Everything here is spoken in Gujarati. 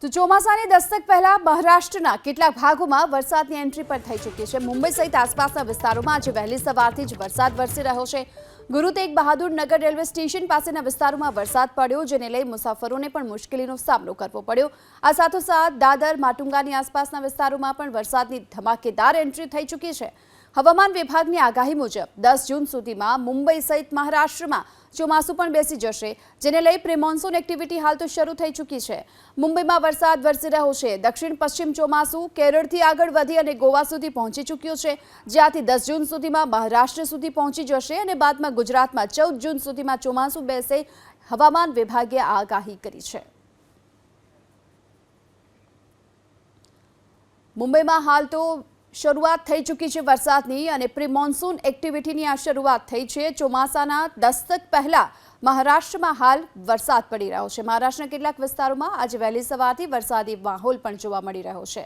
તો ચોમાસાની દસ્તક પહેલા મહારાષ્ટ્રના કેટલાક ભાગોમાં વરસાદની એન્ટ્રી પર થઈ ચૂકી છે। મુંબઈ સહિત આસપાસના વિસ્તારોમાં આજે વહેલી સવારથી જ વરસાદ વરસી રહ્યો છે। ગુરુ તેગ બહાદુર નગર રેલવે સ્ટેશન પાસેના વિસ્તારોમાં વરસાદ પડ્યો, જેને લઈ મુસાફરોને પણ મુશ્કેલીનો સામનો કરવો પડ્યો। આ સાથોસાથ દાદર માટુંગાની આસપાસના વિસ્તારોમાં પણ વરસાદની ધમાકેદાર એન્ટ્રી થઈ ચૂકી છે। હવામાન વિભાગની આગાહી મુજબ 10 જૂન સુધીમાં મુંબઈ સહિત મહારાષ્ટ્રમાં ચોમાસું પણ બેસી જશે, જેને લઈ પ્રી મોન્સૂન એક્ટિવિટી હાલ તો શરૂ થઈ ચૂકી છે। મુંબઈમાં વરસાદ વરસી રહ્યો છે। દક્ષિણ પશ્ચિમ ચોમાસું કેરળથી આગળ વધી અને ગોવા સુધી પહોંચી ચૂક્યું છે, જ્યાંથી 10 જૂન સુધીમાં મહારાષ્ટ્ર સુધી પહોંચી જશે અને બાદમાં ગુજરાતમાં 14 જૂન સુધીમાં ચોમાસું બેસે, હવામાન વિભાગે આગાહી કરી છે। મુંબઈમાં હાલ તો શરૂઆત થઈ ચૂકી છે વરસાદની અને પ્રી મોન્સૂન એક્ટિવિટીની આ શરૂઆત થઈ છે। ચોમાસાના દસ્તક પહેલા મહારાષ્ટ્રમાં હાલ વરસાદ પડી રહ્યો છે। મહારાષ્ટ્રના કેટલાક વિસ્તારોમાં આજે વહેલી સવારથી વરસાદી માહોલ પણ જોવા મળી રહ્યો છે।